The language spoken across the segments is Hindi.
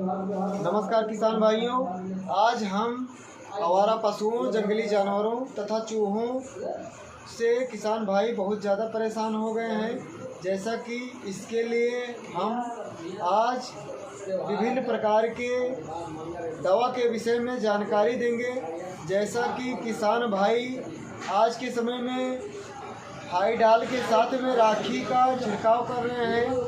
नमस्कार किसान भाइयों, आज हम आवारा पशुओं, जंगली जानवरों तथा चूहों से किसान भाई बहुत ज़्यादा परेशान हो गए हैं। जैसा कि इसके लिए हम आज विभिन्न प्रकार के दवा के विषय में जानकारी देंगे। जैसा कि किसान भाई आज के समय में हाईडाल के साथ में राखी का छिड़काव कर रहे हैं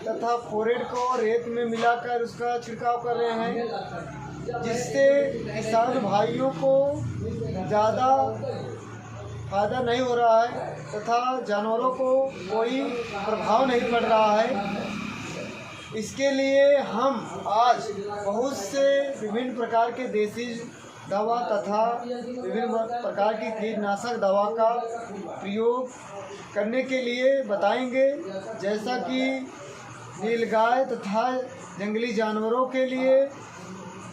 तथा फोरेट को रेत में मिलाकर उसका छिड़काव कर रहे हैं, जिससे किसान भाइयों को ज़्यादा फायदा नहीं हो रहा है तथा जानवरों को कोई प्रभाव नहीं पड़ रहा है। इसके लिए हम आज बहुत से विभिन्न प्रकार के देसी दवा तथा विभिन्न प्रकार की कीटनाशक दवा का प्रयोग करने के लिए बताएंगे। जैसा कि नीलगाय तथा जंगली जानवरों के लिए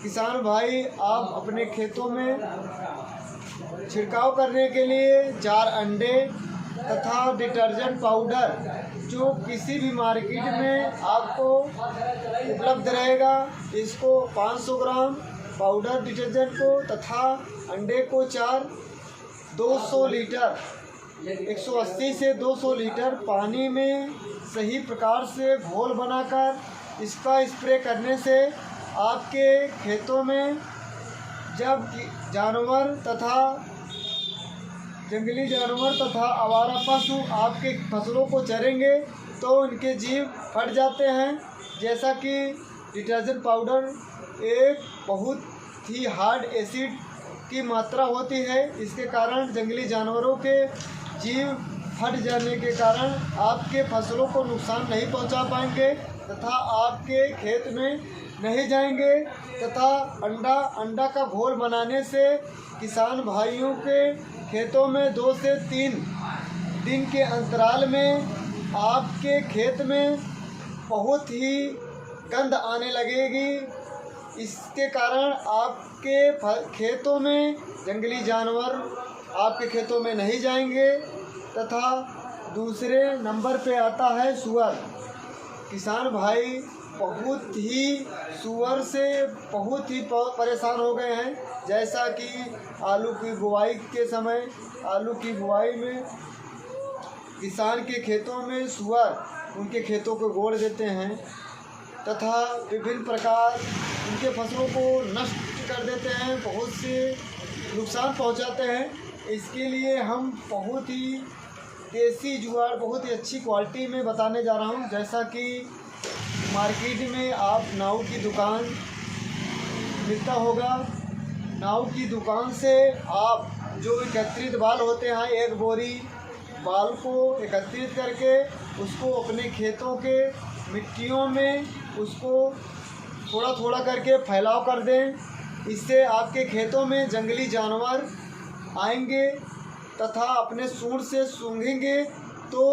किसान भाई आप अपने खेतों में छिड़काव करने के लिए 4 अंडे तथा डिटर्जेंट पाउडर जो किसी भी मार्केट में आपको उपलब्ध रहेगा, इसको 500 ग्राम पाउडर डिटर्जेंट को तथा अंडे को 200 लीटर 180 से 200 लीटर पानी में सही प्रकार से घोल बनाकर इसका स्प्रे करने से आपके खेतों में जब जानवर तथा जंगली जानवर तथा आवारा पशु आपके फसलों को चरेंगे तो उनके जीव फट जाते हैं। जैसा कि डिटर्जेंट पाउडर एक बहुत ही हार्ड एसिड की मात्रा होती है, इसके कारण जंगली जानवरों के जीव फट जाने के कारण आपके फसलों को नुकसान नहीं पहुंचा पाएंगे तथा आपके खेत में नहीं जाएंगे। तथा अंडा का घोल बनाने से किसान भाइयों के खेतों में 2 से 3 दिन के अंतराल में आपके खेत में बहुत ही गंध आने लगेगी। इसके कारण आपके खेतों में जंगली जानवर आपके खेतों में नहीं जाएंगे। तथा दूसरे नंबर पे आता है सुअर। किसान भाई बहुत ही सुअर से बहुत ही परेशान हो गए हैं। जैसा कि आलू की बुआई के समय आलू की बुआई में किसान के खेतों में सुअर उनके खेतों को गोड़ देते हैं तथा विभिन्न प्रकार उनके फसलों को नष्ट कर देते हैं, बहुत से नुकसान पहुंचाते हैं। इसके लिए हम बहुत ही देसी जुगाड़ बहुत ही अच्छी क्वालिटी में बताने जा रहा हूं। जैसा कि मार्केट में आप नाऊ की दुकान मिलता होगा, नाऊ की दुकान से आप जो एकत्रित बाल होते हैं, एक बोरी बाल को एकत्रित करके उसको अपने खेतों के मिट्टियों में उसको थोड़ा थोड़ा करके फैलाव कर दें। इससे आपके खेतों में जंगली जानवर आएंगे तथा अपने सूंड से सूंघेंगे तो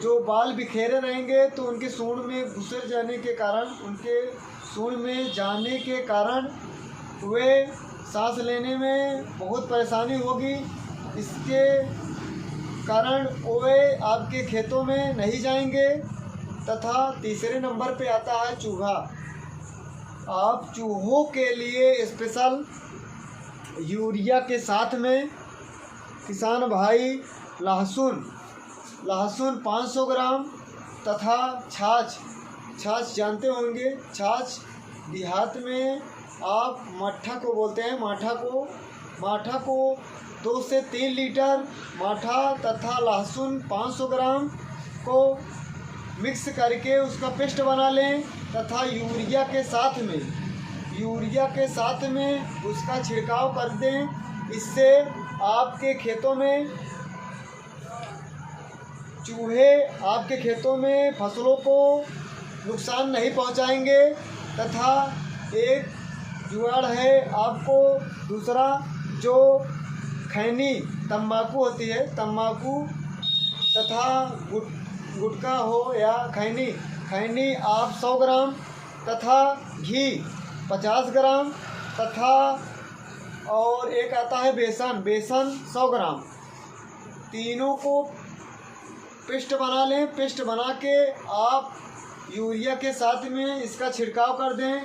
जो बाल बिखेरे रहेंगे तो उनके सूंड में घुसर जाने के कारण उनके सूंड में जाने के कारण वे सांस लेने में बहुत परेशानी होगी। इसके कारण वे आपके खेतों में नहीं जाएंगे। तथा तीसरे नंबर पे आता है चूहा। आप चूहों के लिए स्पेशल यूरिया के साथ में किसान भाई लहसुन 500 ग्राम तथा छाछ जानते होंगे, छाछ देहात में आप मट्ठा को बोलते हैं, माठा को 2 से 3 लीटर माठा तथा लहसुन 500 ग्राम को मिक्स करके उसका पेस्ट बना लें तथा यूरिया के साथ में उसका छिड़काव कर दें। इससे आपके खेतों में चूहे आपके खेतों में फसलों को नुकसान नहीं पहुंचाएंगे। तथा एक जुगाड़ है आपको दूसरा, जो खैनी तंबाकू होती है, तंबाकू तथा गुटखा हो या खैनी आप 100 ग्राम तथा घी 50 ग्राम तथा और एक आता है बेसन 100 ग्राम, तीनों को पेस्ट बना लें। पेस्ट बना के आप यूरिया के साथ में इसका छिड़काव कर दें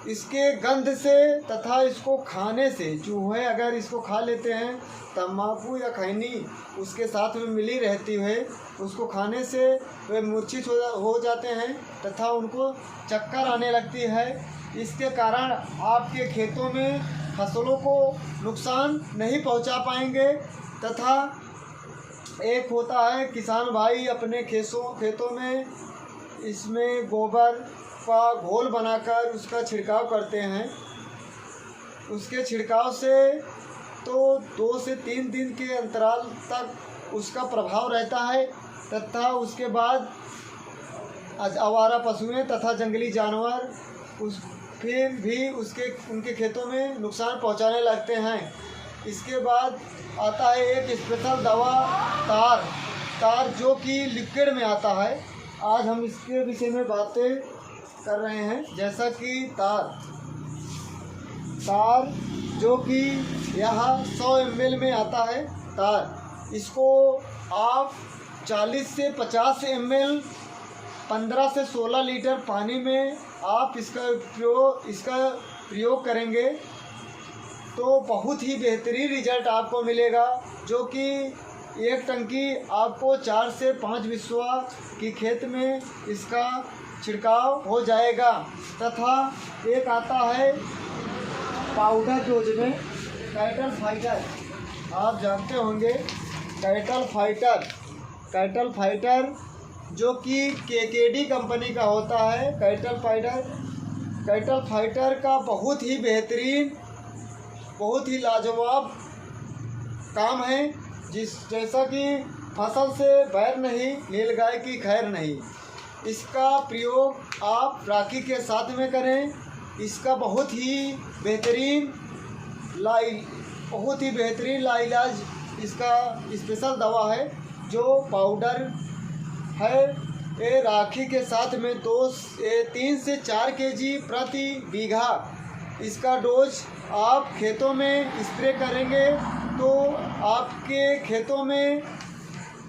इसके गंध से तथा इसको खाने से, चूहे अगर इसको खा लेते हैं, तम्बाकू या खैनी उसके साथ में मिली रहती है, उसको खाने से वे मूर्छित हो जाते हैं तथा उनको चक्कर आने लगती है। इसके कारण आपके खेतों में फसलों को नुकसान नहीं पहुंचा पाएंगे। तथा एक होता है किसान भाई अपने खेतों में इसमें गोबर का घोल बनाकर उसका छिड़काव करते हैं। उसके छिड़काव से तो 2 से 3 दिन के अंतराल तक उसका प्रभाव रहता है तथा उसके बाद आवारा पशुएं तथा जंगली जानवर फिर भी उनके खेतों में नुकसान पहुंचाने लगते हैं। इसके बाद आता है एक स्पेशल दवा तार जो कि लिक्विड में आता है। आज हम इसके विषय में बातें कर रहे हैं। जैसा कि तार जो कि यहाँ 100 ml में आता है तार, इसको आप 40 से 50 ml 15 से 16 लीटर पानी में आप इसका प्रयोग करेंगे तो बहुत ही बेहतरीन रिजल्ट आपको मिलेगा, जो कि एक टंकी आपको 4 से 5 बिस्वा की खेत में इसका छिड़काव हो जाएगा। तथा एक आता है पाउडर डोज में कैटल फाइटर, आप जानते होंगे कैटल फाइटर जो कि केकेडी कंपनी का होता है। कैटल फाइटर का बहुत ही बेहतरीन, बहुत ही लाजवाब काम है। जैसा कि फसल से बैर नहीं, नीलगाय की खैर नहीं। इसका प्रयोग आप राखी के साथ में करें। इसका बहुत ही बेहतरीन लाइलाज इसका स्पेशल दवा है जो पाउडर है। ये राखी के साथ में 3 से 4 kg प्रति बीघा इसका डोज आप खेतों में स्प्रे करेंगे तो आपके खेतों में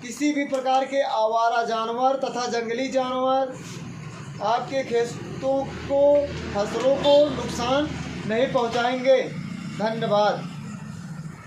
किसी भी प्रकार के आवारा जानवर तथा जंगली जानवर आपके खेतों को, फसलों को नुकसान नहीं पहुंचाएंगे। धन्यवाद।